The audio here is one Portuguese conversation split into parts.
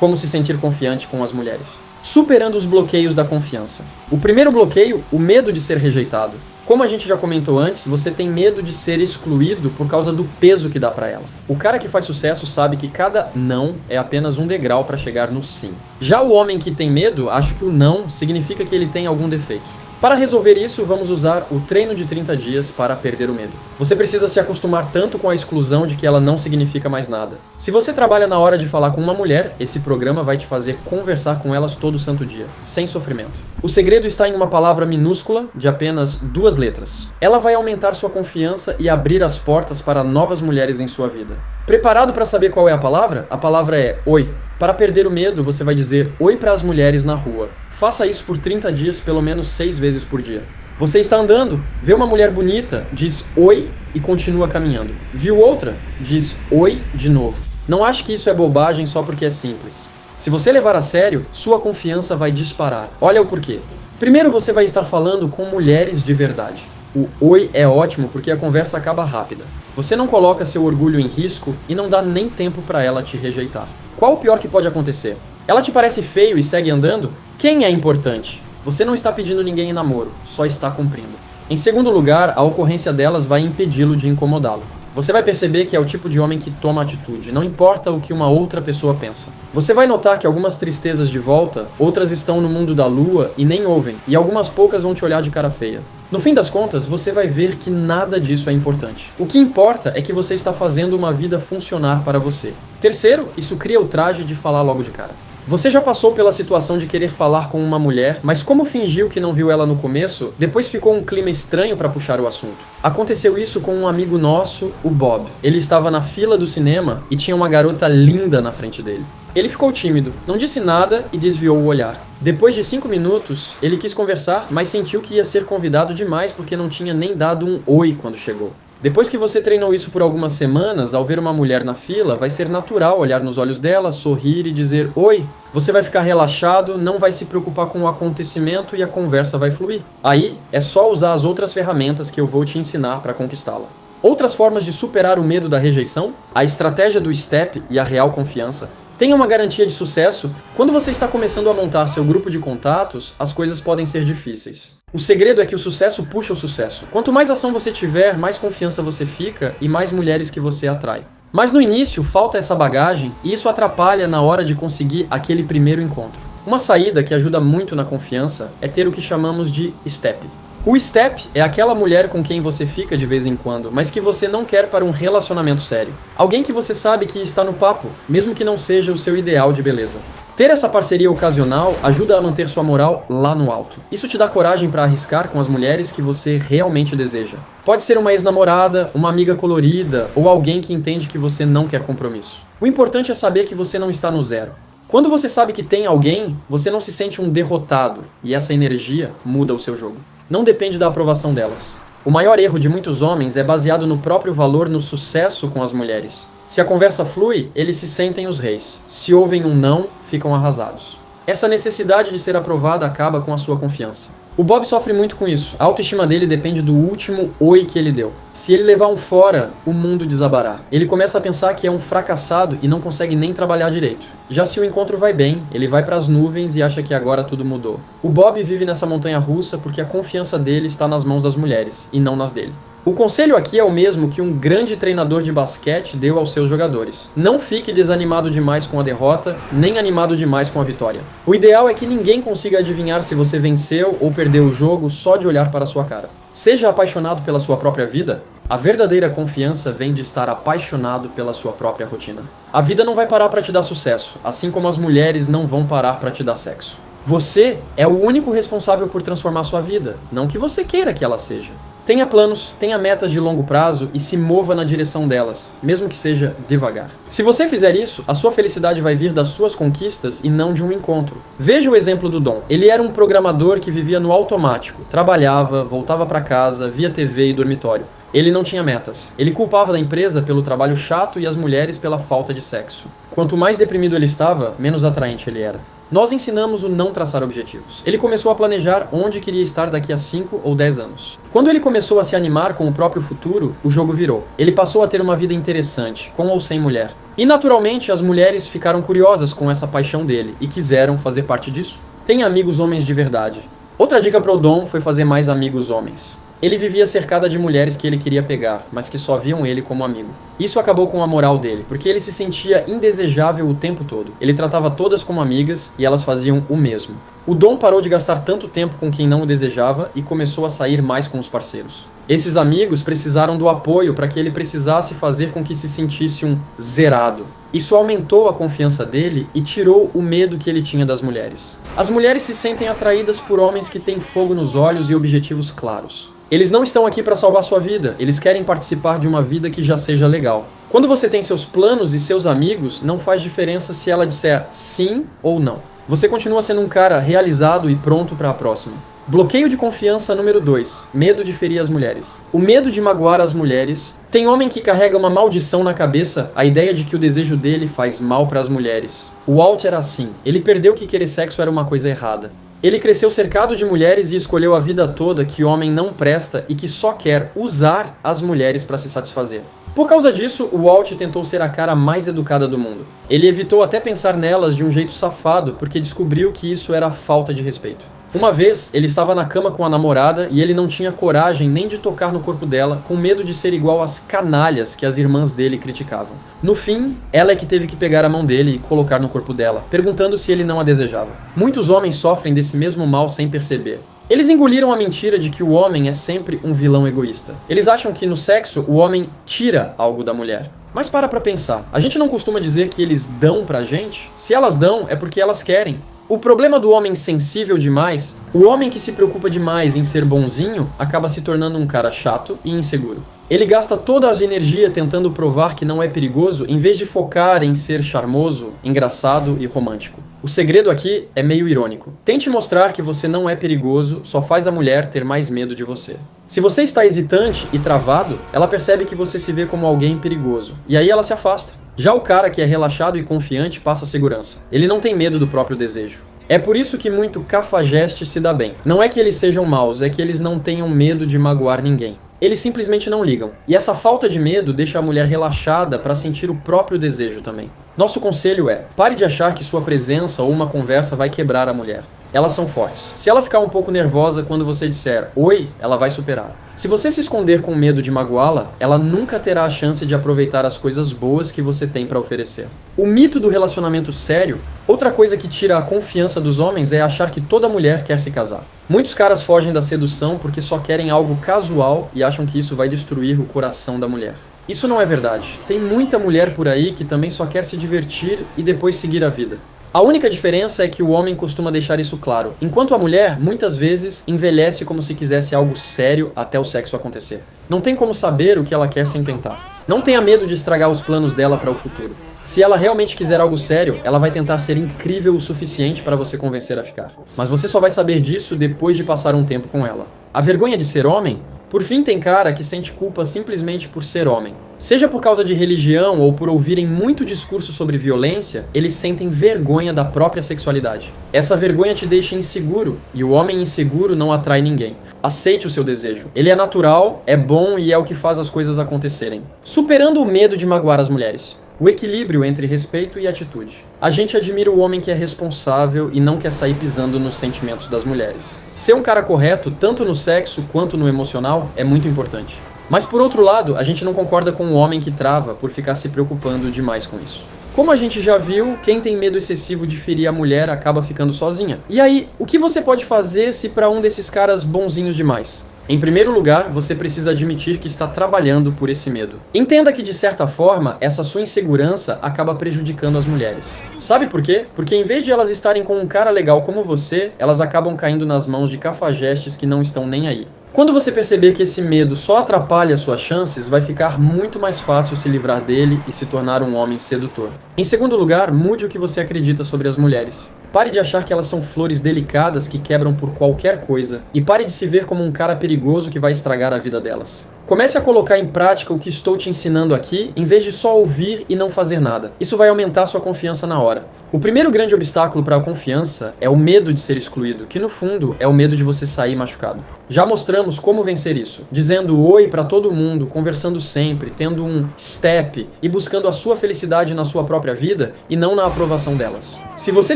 como se sentir confiante com as mulheres. Superando os bloqueios da confiança. O primeiro bloqueio, o medo de ser rejeitado. Como a gente já comentou antes, você tem medo de ser excluído por causa do peso que dá pra ela. O cara que faz sucesso sabe que cada não é apenas um degrau pra chegar no sim. Já o homem que tem medo, acha que o não significa que ele tem algum defeito. Para resolver isso, vamos usar o treino de 30 dias para perder o medo. Você precisa se acostumar tanto com a exclusão de que ela não significa mais nada. Se você trabalha na hora de falar com uma mulher, esse programa vai te fazer conversar com elas todo santo dia, sem sofrimento. O segredo está em uma palavra minúscula de apenas 2 letras. Ela vai aumentar sua confiança e abrir as portas para novas mulheres em sua vida. Preparado para saber qual é a palavra? A palavra é oi. Para perder o medo, você vai dizer oi para as mulheres na rua. Faça isso por 30 dias, pelo menos 6 vezes por dia. Você está andando, vê uma mulher bonita, diz oi e continua caminhando. Viu outra? Diz oi de novo. Não ache que isso é bobagem só porque é simples. Se você levar a sério, sua confiança vai disparar. Olha o porquê. Primeiro, você vai estar falando com mulheres de verdade. O oi é ótimo porque a conversa acaba rápida. Você não coloca seu orgulho em risco e não dá nem tempo para ela te rejeitar. Qual o pior que pode acontecer? Ela te parece feio e segue andando? Quem é importante? Você não está pedindo ninguém em namoro, só está cumprindo. Em segundo lugar, a ocorrência delas vai impedi-lo de incomodá-lo. Você vai perceber que é o tipo de homem que toma atitude, não importa o que uma outra pessoa pensa. Você vai notar que algumas tristezas de volta, outras estão no mundo da lua e nem ouvem, e algumas poucas vão te olhar de cara feia. No fim das contas, você vai ver que nada disso é importante. O que importa é que você está fazendo uma vida funcionar para você. Terceiro, isso cria o traje de falar logo de cara. Você já passou pela situação de querer falar com uma mulher, mas como fingiu que não viu ela no começo, depois ficou um clima estranho para puxar o assunto. Aconteceu isso com um amigo nosso, o Bob. Ele estava na fila do cinema e tinha uma garota linda na frente dele. Ele ficou tímido, não disse nada e desviou o olhar. Depois de 5 minutos, ele quis conversar, mas sentiu que ia ser convidado demais porque não tinha nem dado um oi quando chegou. Depois que você treinou isso por algumas semanas, ao ver uma mulher na fila, vai ser natural olhar nos olhos dela, sorrir e dizer oi. Você vai ficar relaxado, não vai se preocupar com o acontecimento e a conversa vai fluir. Aí, é só usar as outras ferramentas que eu vou te ensinar para conquistá-la. Outras formas de superar o medo da rejeição? A estratégia do STEP e a real confiança. Tenha uma garantia de sucesso. Quando você está começando a montar seu grupo de contatos, as coisas podem ser difíceis. O segredo é que o sucesso puxa o sucesso. Quanto mais ação você tiver, mais confiança você fica e mais mulheres que você atrai. Mas no início, falta essa bagagem e isso atrapalha na hora de conseguir aquele primeiro encontro. Uma saída que ajuda muito na confiança é ter o que chamamos de STEP. O STEP é aquela mulher com quem você fica de vez em quando, mas que você não quer para um relacionamento sério. Alguém que você sabe que está no papo, mesmo que não seja o seu ideal de beleza. Ter essa parceria ocasional ajuda a manter sua moral lá no alto. Isso te dá coragem para arriscar com as mulheres que você realmente deseja. Pode ser uma ex-namorada, uma amiga colorida ou alguém que entende que você não quer compromisso. O importante é saber que você não está no zero. Quando você sabe que tem alguém, você não se sente um derrotado e essa energia muda o seu jogo. Não depende da aprovação delas. O maior erro de muitos homens é baseado no próprio valor no sucesso com as mulheres. Se a conversa flui, eles se sentem os reis. Se ouvem um não, ficam arrasados. Essa necessidade de ser aprovada acaba com a sua confiança. O Bob sofre muito com isso. A autoestima dele depende do último oi que ele deu. Se ele levar um fora, o mundo desabará. Ele começa a pensar que é um fracassado e não consegue nem trabalhar direito. Já se o encontro vai bem, ele vai para as nuvens e acha que agora tudo mudou. O Bob vive nessa montanha russa porque a confiança dele está nas mãos das mulheres e não nas dele. O conselho aqui é o mesmo que um grande treinador de basquete deu aos seus jogadores. Não fique desanimado demais com a derrota, nem animado demais com a vitória. O ideal é que ninguém consiga adivinhar se você venceu ou perdeu o jogo só de olhar para a sua cara. Seja apaixonado pela sua própria vida. A verdadeira confiança vem de estar apaixonado pela sua própria rotina. A vida não vai parar para te dar sucesso, assim como as mulheres não vão parar para te dar sexo. Você é o único responsável por transformar sua vida, não que você queira que ela seja. Tenha planos, tenha metas de longo prazo e se mova na direção delas, mesmo que seja devagar. Se você fizer isso, a sua felicidade vai vir das suas conquistas e não de um encontro. Veja o exemplo do Dom. Ele era um programador que vivia no automático, trabalhava, voltava para casa, via TV e dormitório. Ele não tinha metas. Ele culpava a empresa pelo trabalho chato e as mulheres pela falta de sexo. Quanto mais deprimido ele estava, menos atraente ele era. Nós ensinamos o não traçar objetivos. Ele começou a planejar onde queria estar daqui a 5 ou 10 anos. Quando ele começou a se animar com o próprio futuro, o jogo virou. Ele passou a ter uma vida interessante, com ou sem mulher. E naturalmente as mulheres ficaram curiosas com essa paixão dele e quiseram fazer parte disso. Tenha amigos homens de verdade. Outra dica para o Dom foi fazer mais amigos homens. Ele vivia cercada de mulheres que ele queria pegar, mas que só viam ele como amigo. Isso acabou com a moral dele, porque ele se sentia indesejável o tempo todo. Ele tratava todas como amigas e elas faziam o mesmo. O Dom parou de gastar tanto tempo com quem não o desejava e começou a sair mais com os parceiros. Esses amigos precisaram do apoio para que ele precisasse fazer com que se sentisse um zerado. Isso aumentou a confiança dele e tirou o medo que ele tinha das mulheres. As mulheres se sentem atraídas por homens que têm fogo nos olhos e objetivos claros. Eles não estão aqui para salvar sua vida, eles querem participar de uma vida que já seja legal. Quando você tem seus planos e seus amigos, não faz diferença se ela disser sim ou não. Você continua sendo um cara realizado e pronto para a próxima. Bloqueio de confiança número 2. Medo de ferir as mulheres. O medo de magoar as mulheres. Tem homem que carrega uma maldição na cabeça, a ideia de que o desejo dele faz mal para as mulheres. O Walt era assim. Ele perdeu que querer sexo era uma coisa errada. Ele cresceu cercado de mulheres e escolheu a vida toda que homem não presta e que só quer usar as mulheres para se satisfazer. Por causa disso, o Walt tentou ser a cara mais educada do mundo. Ele evitou até pensar nelas de um jeito safado porque descobriu que isso era falta de respeito. Uma vez, ele estava na cama com a namorada e ele não tinha coragem nem de tocar no corpo dela, com medo de ser igual às canalhas que as irmãs dele criticavam. No fim, ela é que teve que pegar a mão dele e colocar no corpo dela, perguntando se ele não a desejava. Muitos homens sofrem desse mesmo mal sem perceber. Eles engoliram a mentira de que o homem é sempre um vilão egoísta. Eles acham que no sexo o homem tira algo da mulher. Mas para pensar, a gente não costuma dizer que eles dão pra gente? Se elas dão, é porque elas querem. O problema do homem sensível demais, o homem que se preocupa demais em ser bonzinho, acaba se tornando um cara chato e inseguro. Ele gasta toda a energia tentando provar que não é perigoso, em vez de focar em ser charmoso, engraçado e romântico. O segredo aqui é meio irônico. Tente mostrar que você não é perigoso, só faz a mulher ter mais medo de você. Se você está hesitante e travado, ela percebe que você se vê como alguém perigoso, e aí ela se afasta. Já o cara que é relaxado e confiante passa segurança. Ele não tem medo do próprio desejo. É por isso que muito cafajeste se dá bem. Não é que eles sejam maus, é que eles não tenham medo de magoar ninguém. Eles simplesmente não ligam. E essa falta de medo deixa a mulher relaxada para sentir o próprio desejo também. Nosso conselho é: pare de achar que sua presença ou uma conversa vai quebrar a mulher. Elas são fortes. Se ela ficar um pouco nervosa quando você disser oi, ela vai superar. Se você se esconder com medo de magoá-la, ela nunca terá a chance de aproveitar as coisas boas que você tem para oferecer. O mito do relacionamento sério, outra coisa que tira a confiança dos homens é achar que toda mulher quer se casar. Muitos caras fogem da sedução porque só querem algo casual e acham que isso vai destruir o coração da mulher. Isso não é verdade. Tem muita mulher por aí que também só quer se divertir e depois seguir a vida. A única diferença é que o homem costuma deixar isso claro, enquanto a mulher, muitas vezes, envelhece como se quisesse algo sério até o sexo acontecer. Não tem como saber o que ela quer sem tentar. Não tenha medo de estragar os planos dela para o futuro. Se ela realmente quiser algo sério, ela vai tentar ser incrível o suficiente para você convencer a ficar. Mas você só vai saber disso depois de passar um tempo com ela. A vergonha de ser homem? Por fim, tem cara que sente culpa simplesmente por ser homem. Seja por causa de religião ou por ouvirem muito discurso sobre violência, eles sentem vergonha da própria sexualidade. Essa vergonha te deixa inseguro, e o homem inseguro não atrai ninguém. Aceite o seu desejo. Ele é natural, é bom e é o que faz as coisas acontecerem. Superando o medo de magoar as mulheres. O equilíbrio entre respeito e atitude. A gente admira o homem que é responsável e não quer sair pisando nos sentimentos das mulheres. Ser um cara correto, tanto no sexo quanto no emocional, é muito importante. Mas por outro lado, a gente não concorda com o homem que trava por ficar se preocupando demais com isso. Como a gente já viu, quem tem medo excessivo de ferir a mulher acaba ficando sozinha. E aí, o que você pode fazer se para um desses caras bonzinhos demais? Em primeiro lugar, você precisa admitir que está trabalhando por esse medo. Entenda que, de certa forma, essa sua insegurança acaba prejudicando as mulheres. Sabe por quê? Porque em vez de elas estarem com um cara legal como você, elas acabam caindo nas mãos de cafajestes que não estão nem aí. Quando você perceber que esse medo só atrapalha suas chances, vai ficar muito mais fácil se livrar dele e se tornar um homem sedutor. Em segundo lugar, mude o que você acredita sobre as mulheres. Pare de achar que elas são flores delicadas que quebram por qualquer coisa, e pare de se ver como um cara perigoso que vai estragar a vida delas. Comece a colocar em prática o que estou te ensinando aqui, em vez de só ouvir e não fazer nada. Isso vai aumentar sua confiança na hora. O primeiro grande obstáculo para a confiança é o medo de ser excluído, que no fundo é o medo de você sair machucado. Já mostramos como vencer isso, dizendo oi para todo mundo, conversando sempre, tendo um step e buscando a sua felicidade na sua própria vida e não na aprovação delas. Se você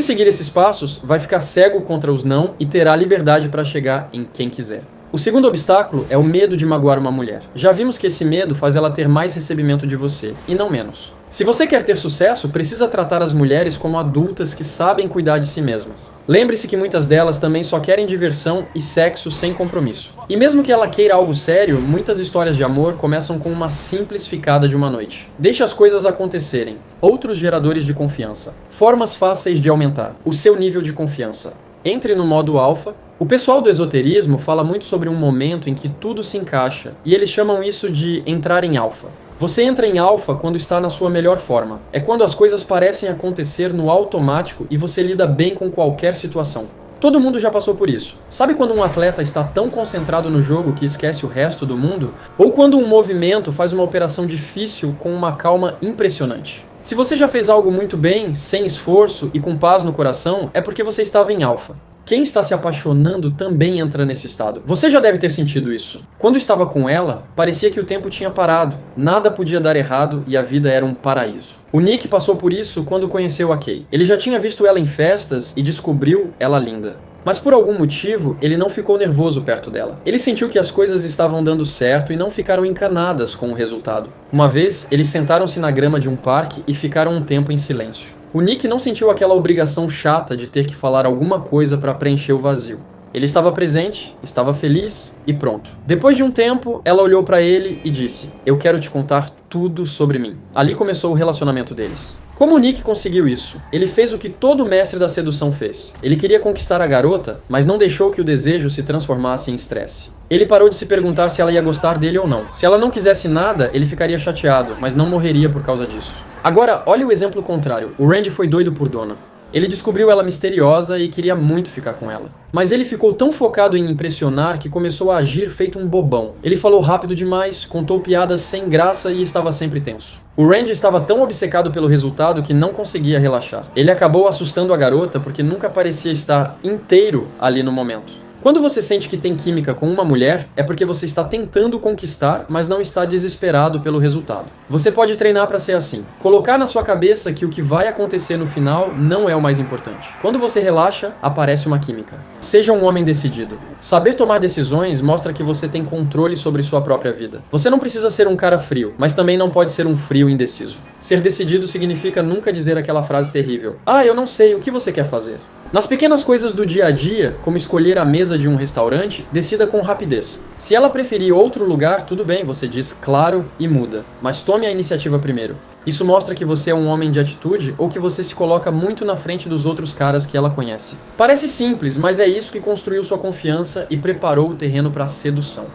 seguir esses passos, vai ficar cego contra os não e terá liberdade para chegar em quem quiser. O segundo obstáculo é o medo de magoar uma mulher. Já vimos que esse medo faz ela ter mais recebimento de você, e não menos. Se você quer ter sucesso, precisa tratar as mulheres como adultas que sabem cuidar de si mesmas. Lembre-se que muitas delas também só querem diversão e sexo sem compromisso. E mesmo que ela queira algo sério, muitas histórias de amor começam com uma simples ficada de uma noite. Deixe as coisas acontecerem. Outros geradores de confiança. Formas fáceis de aumentar o seu nível de confiança. Entre no modo alfa. O pessoal do esoterismo fala muito sobre um momento em que tudo se encaixa, e eles chamam isso de entrar em alfa. Você entra em alfa quando está na sua melhor forma. É quando as coisas parecem acontecer no automático e você lida bem com qualquer situação. Todo mundo já passou por isso. Sabe quando um atleta está tão concentrado no jogo que esquece o resto do mundo? Ou quando um movimento faz uma operação difícil com uma calma impressionante? Se você já fez algo muito bem, sem esforço e com paz no coração, é porque você estava em alfa. Quem está se apaixonando também entra nesse estado. Você já deve ter sentido isso. Quando estava com ela, parecia que o tempo tinha parado, nada podia dar errado e a vida era um paraíso. O Nick passou por isso quando conheceu a Kay. Ele já tinha visto ela em festas e descobriu ela linda. Mas por algum motivo, ele não ficou nervoso perto dela. Ele sentiu que as coisas estavam dando certo e não ficaram encanadas com o resultado. Uma vez, eles sentaram-se na grama de um parque e ficaram um tempo em silêncio. O Nick não sentiu aquela obrigação chata de ter que falar alguma coisa para preencher o vazio. Ele estava presente, estava feliz e pronto. Depois de um tempo, ela olhou para ele e disse: "Eu quero te contar tudo sobre mim." Ali começou o relacionamento deles. Como o Nick conseguiu isso? Ele fez o que todo mestre da sedução fez. Ele queria conquistar a garota, mas não deixou que o desejo se transformasse em estresse. Ele parou de se perguntar se ela ia gostar dele ou não. Se ela não quisesse nada, ele ficaria chateado, mas não morreria por causa disso. Agora, olha o exemplo contrário. O Randy foi doido por Donna. Ele descobriu ela misteriosa e queria muito ficar com ela. Mas ele ficou tão focado em impressionar que começou a agir feito um bobão. Ele falou rápido demais, contou piadas sem graça e estava sempre tenso. O Randy estava tão obcecado pelo resultado que não conseguia relaxar. Ele acabou assustando a garota porque nunca parecia estar inteiro ali no momento. Quando você sente que tem química com uma mulher, é porque você está tentando conquistar, mas não está desesperado pelo resultado. Você pode treinar para ser assim. Colocar na sua cabeça que o que vai acontecer no final não é o mais importante. Quando você relaxa, aparece uma química. Seja um homem decidido. Saber tomar decisões mostra que você tem controle sobre sua própria vida. Você não precisa ser um cara frio, mas também não pode ser um frio indeciso. Ser decidido significa nunca dizer aquela frase terrível: "Ah, eu não sei, o que você quer fazer?" Nas pequenas coisas do dia a dia, como escolher a mesa de um restaurante, decida com rapidez. Se ela preferir outro lugar, tudo bem, você diz claro e muda. Mas tome a iniciativa primeiro. Isso mostra que você é um homem de atitude ou que você se coloca muito na frente dos outros caras que ela conhece. Parece simples, mas é isso que construiu sua confiança e preparou o terreno para a sedução.